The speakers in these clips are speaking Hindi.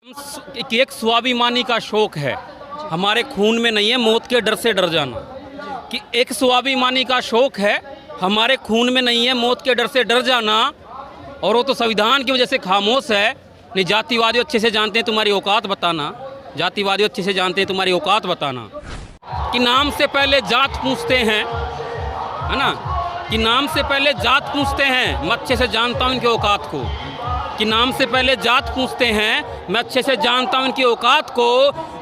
कि एक स्वाभिमानी का शौक है, हमारे खून में नहीं है मौत के डर से डर जाना। कि एक स्वाभिमानी का शौक है, हमारे खून में नहीं है मौत के डर से डर जाना। और वो तो संविधान की वजह से खामोश है। नहीं, जातिवादी अच्छे से जानते हैं तुम्हारी औकात बताना, जातिवादी अच्छे से जानते हैं तुम्हारी औकात बताना। कि नाम से पहले जात पूछते हैं, है ना, कि नाम से पहले जात पूछते हैं, मैं अच्छे से जानता हूँ इनकी औकात को। कि नाम से पहले जात पूछते हैं, मैं अच्छे से जानता हूँ इनकी औकात को।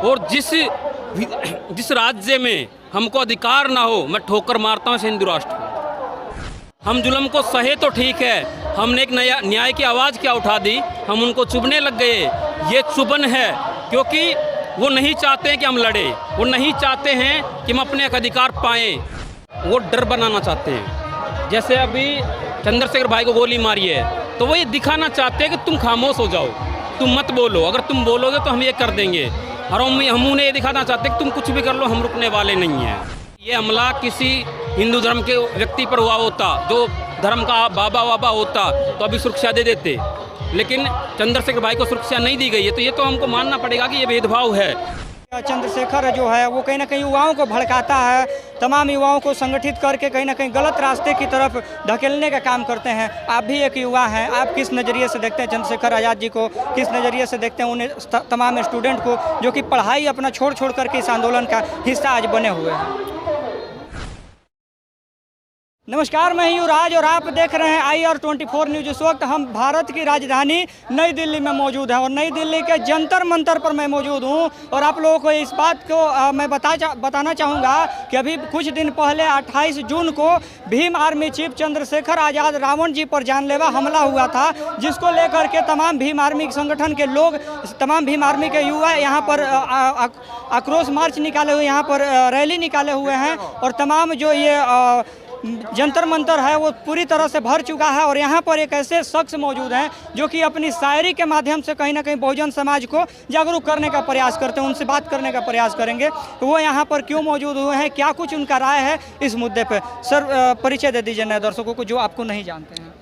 और जिस राज्य में हमको अधिकार ना हो, मैं ठोकर मारता हूँ हिंदू राष्ट्र को। हम जुल्म को सहे तो ठीक है, हमने एक नया न्याय की आवाज़ क्या उठा दी, हम उनको चुभने लग गए। ये चुभन है, क्योंकि वो नहीं चाहते हैं कि हम लड़े, वो नहीं चाहते हैं कि हम अपने अधिकार पाएँ, वो डर बनाना चाहते हैं। जैसे अभी चंद्रशेखर भाई को गोली मारी है, तो वो ये दिखाना चाहते हैं कि तुम खामोश हो जाओ, तुम मत बोलो, अगर तुम बोलोगे तो हम ये कर देंगे। और हम उन्हें ये दिखाना चाहते हैं कि तुम कुछ भी कर लो, हम रुकने वाले नहीं हैं। ये हमला किसी हिंदू धर्म के व्यक्ति पर हुआ होता, जो धर्म का बाबा वाबा होता, तो अभी सुरक्षा दे देते। लेकिन चंद्रशेखर भाई को सुरक्षा नहीं दी गई है, तो ये तो हमको मानना पड़ेगा कि ये भेदभाव है। चंद्रशेखर जो है वो कहीं ना कहीं युवाओं को भड़काता है, तमाम युवाओं को संगठित करके कहीं ना कहीं गलत रास्ते की तरफ धकेलने का काम करते हैं। आप भी एक युवा हैं, आप किस नज़रिए से देखते हैं चंद्रशेखर आज़ाद जी को, किस नज़रिए से देखते हैं उन्हें तमाम स्टूडेंट को जो कि पढ़ाई अपना छोड़ करके इस आंदोलन का हिस्सा आज बने हुए हैं? नमस्कार, मैं हूँ राज और आप देख रहे हैं IR24 न्यूज़। इस वक्त हम भारत की राजधानी नई दिल्ली में मौजूद हैं और नई दिल्ली के जंतर मंतर पर मैं मौजूद हूँ। और आप लोगों को इस बात को मैं बताना चाहूँगा कि अभी कुछ दिन पहले 28 जून को भीम आर्मी चीफ चंद्रशेखर आज़ाद रावण जी पर जानलेवा हमला हुआ था, जिसको लेकर के तमाम भीम आर्मी संगठन के लोग, तमाम भीम आर्मी के युवा यहाँ पर आक्रोश मार्च निकाले हुए, यहाँ पर रैली निकाले हुए हैं। और तमाम जो ये जंतर मंतर है वो पूरी तरह से भर चुका है। और यहाँ पर एक ऐसे शख्स मौजूद हैं जो कि अपनी शायरी के माध्यम से कहीं ना कहीं बहुजन समाज को जागरूक करने का प्रयास करते हैं। उनसे बात करने का प्रयास करेंगे तो वो यहाँ पर क्यों मौजूद हुए हैं, क्या कुछ उनका राय है इस मुद्दे पर। सर, परिचय दे दीजिए नए दर्शकों को जो आपको नहीं जानते हैं।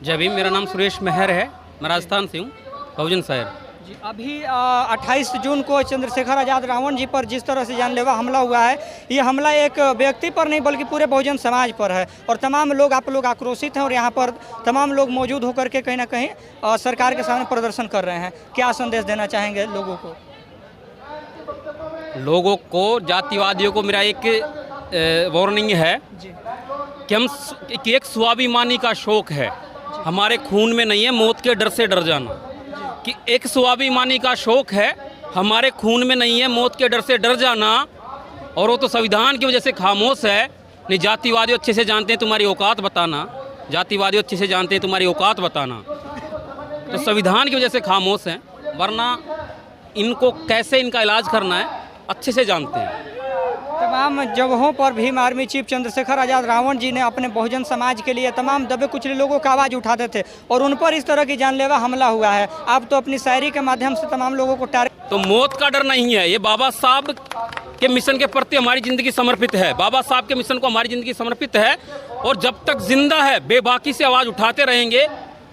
जय भीम, मेरा नाम सुरेश मेहर है, मैं राजस्थान से हूँ, बहुजन शहर जी। अभी 28 जून को चंद्रशेखर आज़ाद रावण जी पर जिस तरह से जानलेवा हमला हुआ है, ये हमला एक व्यक्ति पर नहीं बल्कि पूरे बहुजन समाज पर है। और तमाम लोग, आप लोग आक्रोशित हैं और यहाँ पर तमाम लोग मौजूद होकर के कहीं ना कहीं सरकार के सामने प्रदर्शन कर रहे हैं। क्या संदेश देना चाहेंगे लोगों को? लोगों को, जातिवादियों को मेरा एक वार्निंग है कि एक स्वाभिमानी का शौक है, हमारे खून में नहीं है मौत के डर से डर जाना। कि एक स्वाभिमानी का शौक है, हमारे खून में नहीं है मौत के डर से डर जाना। और वो तो संविधान की वजह से खामोश है। नहीं, जातिवादी अच्छे से जानते हैं तुम्हारी औकात बताना, जातिवादी अच्छे से जानते हैं तुम्हारी औकात बताना। तो संविधान की वजह से खामोश हैं, वरना इनको कैसे इनका इलाज करना है अच्छे से जानते हैं। तमाम जगहों पर भीम आर्मी चीफ चंद्रशेखर आज़ाद रावण जी ने अपने बहुजन समाज के लिए तमाम दबे कुचले लोगों का आवाज़ उठाते थे और उन पर इस तरह की जानलेवा हमला हुआ है। आप तो अपनी शायरी के माध्यम से तमाम लोगों को तो मौत का डर नहीं है, ये बाबा साहब के मिशन के प्रति हमारी ज़िंदगी समर्पित है, बाबा साहब के मिशन को हमारी ज़िंदगी समर्पित है। और जब तक जिंदा है बेबाकी से आवाज़ उठाते रहेंगे,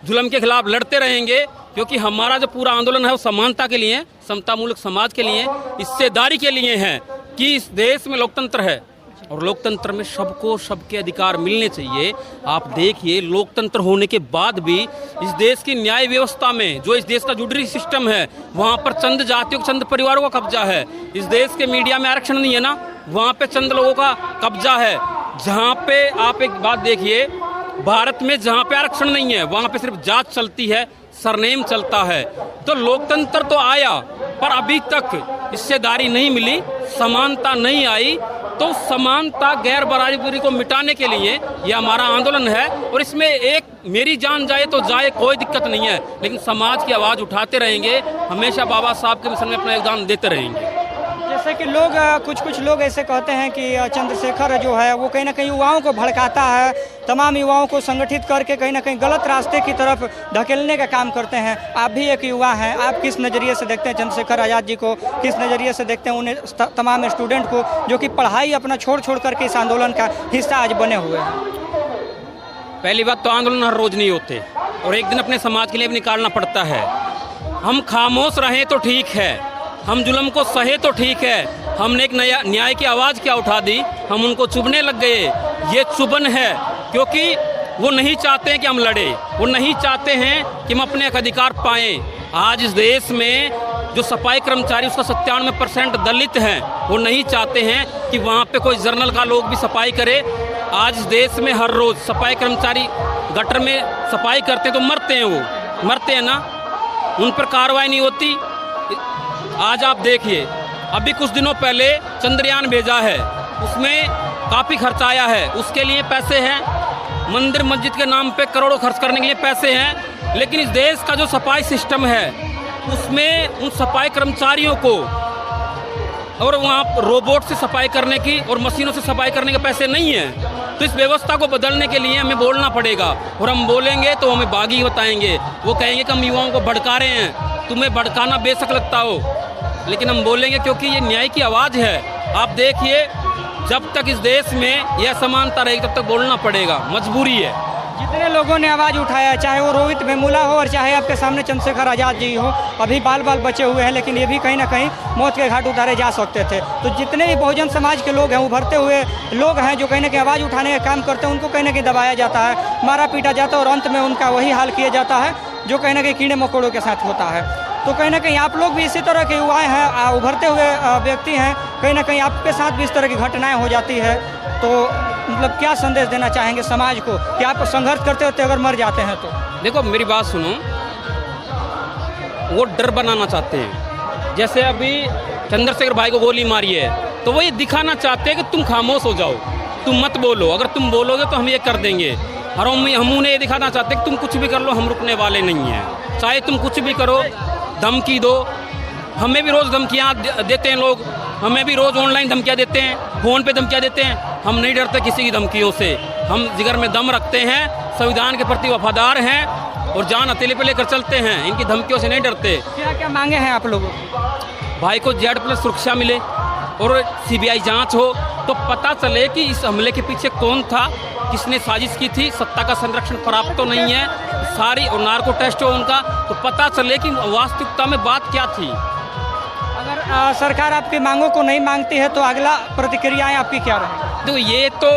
जुल्म के खिलाफ लड़ते रहेंगे, क्योंकि हमारा जो पूरा आंदोलन है वो समानता के लिए, समतामूलक समाज के लिए, हिस्सेदारी के लिए है। कि इस देश में लोकतंत्र है और लोकतंत्र में सबको सबके अधिकार मिलने चाहिए। आप देखिए, लोकतंत्र होने के बाद भी इस देश की न्याय व्यवस्था में, जो इस देश का जुडिशरी सिस्टम है, वहाँ पर चंद जातियों, चंद परिवारों का कब्जा है। इस देश के मीडिया में आरक्षण नहीं है ना, वहाँ पे चंद लोगों का कब्जा है। जहाँ पे आप एक बात देखिए, भारत में जहाँ पे आरक्षण नहीं है वहाँ पे सिर्फ जात चलती है, सरनेम चलता है। तो लोकतंत्र तो आया पर अभी तक हिस्सेदारी नहीं मिली, समानता नहीं आई। तो समानता, गैर बराबरी को मिटाने के लिए ये हमारा आंदोलन है। और इसमें एक मेरी जान जाए तो जाए, कोई दिक्कत नहीं है, लेकिन समाज की आवाज़ उठाते रहेंगे, हमेशा बाबा साहब के मिशन में अपना योगदान देते रहेंगे। जैसे कि लोग, कुछ लोग ऐसे कहते हैं कि चंद्रशेखर जो है वो कहीं ना कहीं युवाओं को भड़काता है, तमाम युवाओं को संगठित करके कहीं ना कहीं गलत रास्ते की तरफ धकेलने का काम करते हैं। आप भी एक युवा हैं, आप किस नज़रिए से देखते हैं चंद्रशेखर आज़ाद जी को, किस नज़रिए से देखते हैं उन्हें तमाम स्टूडेंट को जो कि पढ़ाई अपना छोड़ करके इस आंदोलन का हिस्सा आज बने हुए हैं? पहली बात तो आंदोलन हर रोज़ नहीं होते और एक दिन अपने समाज के लिए भी निकालना पड़ता है। हम खामोश रहें तो ठीक है, हम जुल्म को सहे तो ठीक है। हमने एक नया न्याय की आवाज़ क्या उठा दी, हम उनको चुभने लग गए। ये चुभन है, क्योंकि वो नहीं चाहते हैं कि हम लड़े, वो नहीं चाहते हैं कि हम अपने अधिकार पाएं। आज इस देश में जो सफाई कर्मचारी, उसका 97% दलित हैं, वो नहीं चाहते हैं कि वहाँ पे कोई जर्नल का लोग भी सफाई करे। आज इस देश में हर रोज़ सफाई कर्मचारी गटर में सफाई करते हैं तो मरते हैं, वो मरते हैं ना, उन पर कार्रवाई नहीं होती। आज आप देखिए, अभी कुछ दिनों पहले चंद्रयान भेजा है, उसमें काफ़ी खर्च आया है, उसके लिए पैसे हैं, मंदिर मस्जिद के नाम पे करोड़ों खर्च करने के लिए पैसे हैं। लेकिन इस देश का जो सफाई सिस्टम है, उसमें उन सफाई कर्मचारियों को और वहाँ रोबोट से सफाई करने की और मशीनों से सफाई करने के पैसे नहीं हैं। तो इस व्यवस्था को बदलने के लिए हमें बोलना पड़ेगा, और हम बोलेंगे तो हमें बागी बताएंगे। वो कहेंगे कि हम युवाओं को भड़का रहे हैं, तुम्हें भड़काना बेशक लगता हो, लेकिन हम बोलेंगे क्योंकि ये न्याय की आवाज़ है। आप देखिए, जब तक इस देश में यह असमानता रहेगी तब तक बोलना पड़ेगा, मजबूरी है। जितने लोगों ने आवाज़ उठाया, चाहे वो रोहित वेमुला हो और चाहे आपके सामने चंद्रशेखर आज़ाद जी हो, अभी बाल बाल बचे हुए हैं, लेकिन ये भी कहीं ना कहीं मौत के घाट उतारे जा सकते थे। तो जितने भी बहुजन समाज के लोग हैं, उभरते हुए लोग हैं, जो कहीं ना कहीं आवाज़ उठाने का काम करते हैं, उनको कहीं ना कहीं दबाया जाता है, मारा पीटा जाता है, और अंत में उनका वही हाल किया जाता है जो कहीं ना कहीं कीड़े मकोड़ों के साथ होता है। तो कहीं ना कहीं आप लोग भी इसी तरह के युवाएँ हैं, उभरते हुए व्यक्ति हैं, कहीं ना कहीं आपके साथ भी इस तरह की घटनाएँ हो जाती है। तो मतलब क्या संदेश देना चाहेंगे समाज को कि आप संघर्ष करते होते अगर मर जाते हैं तो? देखो, मेरी बात सुनो, वो डर बनाना चाहते हैं। जैसे अभी चंद्रशेखर भाई को गोली मारी है, तो वो ये दिखाना चाहते हैं कि तुम खामोश हो जाओ, तुम मत बोलो, अगर तुम बोलोगे तो हम ये कर देंगे। और हम उन्हें ये दिखाना चाहते हैं कि तुम कुछ भी कर लो, हम रुकने वाले नहीं हैं। चाहे तुम कुछ भी करो, धमकी दो, हमें भी रोज़ धमकियाँ देते हैं लोग, हमें भी रोज़ ऑनलाइन धमकियाँ देते हैं, फ़ोन पे धमकियाँ देते हैं। हम नहीं डरते किसी की धमकियों से, हम जिगर में दम रखते हैं, संविधान के प्रति वफादार हैं और जान हथेली पे लेकर चलते हैं, इनकी धमकियों से नहीं डरते। क्या क्या मांगे हैं आप लोगों? भाई को Z+ सुरक्षा मिले और CBI जांच हो, तो पता चले कि इस हमले के पीछे कौन था, किसने साजिश की थी। सत्ता का संरक्षण प्राप्त तो नहीं है सारी, और नार्को टेस्ट हो उनका, तो पता चले कि वास्तविकता में बात क्या थी। अगर सरकार आपकी मांगों को नहीं मांगती है तो अगला प्रतिक्रियाएं आपकी क्या रहेंगी? तो ये तो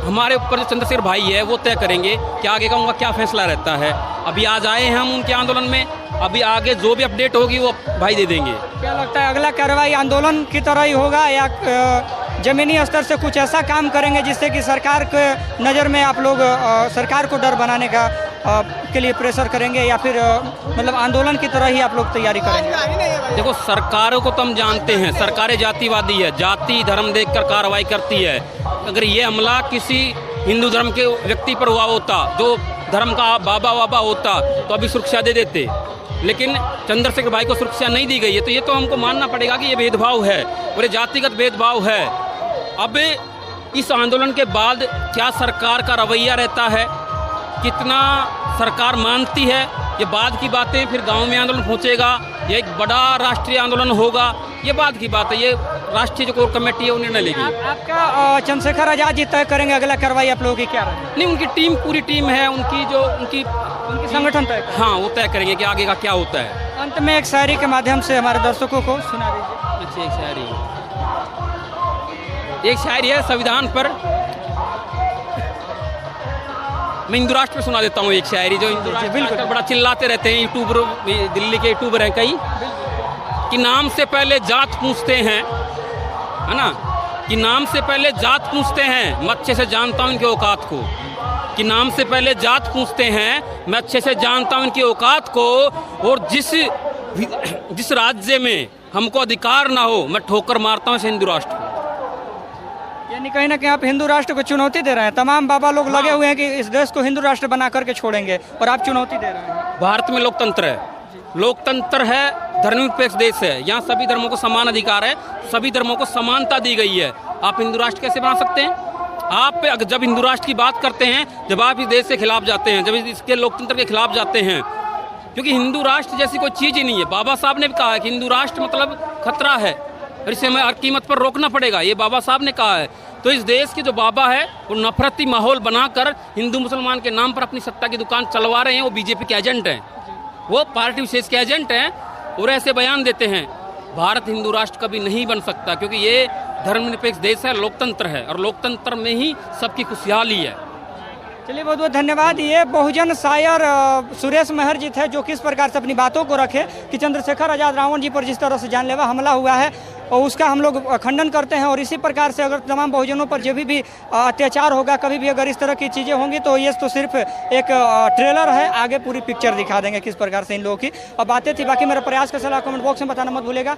हमारे ऊपर जो चंद्रशेखर भाई है वो तय करेंगे कि आगे का उनका क्या फैसला रहता है। अभी आज आए हैं हम उनके आंदोलन में, अभी आगे जो भी अपडेट होगी वो भाई दे देंगे। क्या लगता है अगला कार्रवाई आंदोलन की तरह ही होगा, या ज़मीनी स्तर से कुछ ऐसा काम करेंगे जिससे कि सरकार के नज़र में आप लोग सरकार को डर बनाने का के लिए प्रेशर करेंगे, या फिर मतलब आंदोलन की तरह ही आप लोग तैयारी करेंगे? देखो, सरकारों को तो हम जानते हैं, सरकारें जातिवादी है, जाति धर्म देखकर कार्रवाई करती है। अगर ये हमला किसी हिंदू धर्म के व्यक्ति पर हुआ होता, जो धर्म का बाबा वाबा होता, तो अभी सुरक्षा दे देते। लेकिन चंद्रशेखर भाई को सुरक्षा नहीं दी गई है, तो ये तो हमको मानना पड़ेगा कि ये भेदभाव है और ये जातिगत भेदभाव है। अब इस आंदोलन के बाद क्या सरकार का रवैया रहता है, कितना सरकार मानती है, ये बाद की बातें। फिर गांव में आंदोलन पहुंचेगा, ये एक बड़ा राष्ट्रीय आंदोलन होगा, ये बाद की बात है। ये राष्ट्रीय जो कोर कमेटी है वो निर्णय लेगी। आपका चंद्रशेखर आज़ाद जी तय करेंगे अगला कार्रवाई आप लोगों की क्या रहेगी? नहीं, उनकी टीम, पूरी टीम है उनकी, जो उनकी संगठन तय करेंगे। हाँ, वो तय करेंगे कि आगे का क्या होता है। अंत में एक शायरी के माध्यम से हमारे दर्शकों को सुना दीजिए। अच्छी एक शायरी है संविधान पर, मैं हिंदू राष्ट्र पे सुना देता हूँ एक शायरी, जो हिंदू राष्ट्र बिल्कुल बड़ा चिल्लाते रहते हैं यूट्यूबर, दिल्ली के यूट्यूबर हैं कई, कि नाम से पहले जात पूछते हैं, है ना, कि नाम से पहले जात पूछते हैं, मैं अच्छे से जानता हूँ इनके औकात को। कि नाम से पहले जात पूछते हैं, मैं अच्छे से जानता हूँ इनकी औकात को, और जिस राज्य में हमको अधिकार ना हो, मैं ठोकर मारता हूँ इस हिंदू राष्ट्र को। यानी कहीं ना कहीं आप हिंदू राष्ट्र को चुनौती दे रहे हैं। तमाम बाबा लोग लगे हुए हैं कि इस देश को हिंदू राष्ट्र बना करके छोड़ेंगे, और आप चुनौती दे रहे हैं। भारत में लोकतंत्र है, लोकतंत्र है, धर्मनिरपेक्ष देश है, यहाँ सभी धर्मों को समान अधिकार है, सभी धर्मों को समानता दी गई है। आप हिंदू राष्ट्र कैसे बना सकते हैं? आप जब हिंदू राष्ट्र की बात करते हैं, जब आप इस देश के खिलाफ जाते हैं, जब इसके लोकतंत्र के खिलाफ जाते हैं, क्योंकि हिंदू राष्ट्र जैसी कोई चीज़ ही नहीं है। बाबा साहब ने भी कहा है कि हिंदू राष्ट्र मतलब खतरा है और इसे हमें हर कीमत पर रोकना पड़ेगा, ये बाबा साहब ने कहा है। तो इस देश के जो बाबा है वो नफरती माहौल बनाकर हिंदू मुसलमान के नाम पर अपनी सत्ता की दुकान चलवा रहे हैं, वो बीजेपी के एजेंट हैं। वो पार्टी विशेष के एजेंट हैं और ऐसे बयान देते हैं। भारत हिंदू राष्ट्र कभी नहीं बन सकता, क्योंकि ये धर्मनिरपेक्ष देश है, लोकतंत्र है, और लोकतंत्र में ही सबकी खुशहाली है। चलिए बहुत बहुत धन्यवाद। ये बहुजन शायर सुरेश महर जी थे, जो किस प्रकार से अपनी बातों को रखे कि चंद्रशेखर आज़ाद रावण जी पर जिस तरह से जानलेवा हमला हुआ है और उसका हम लोग खंडन करते हैं। और इसी प्रकार से अगर तमाम बहुजनों पर जो भी अत्याचार होगा, कभी भी अगर इस तरह की चीज़ें होंगी, तो ये तो सिर्फ एक ट्रेलर है, आगे पूरी पिक्चर दिखा देंगे किस प्रकार से इन लोगों की बातें थी। बाकी मेरा प्रयास का सलाह कमेंट बॉक्स में बताना मत भूलेगा।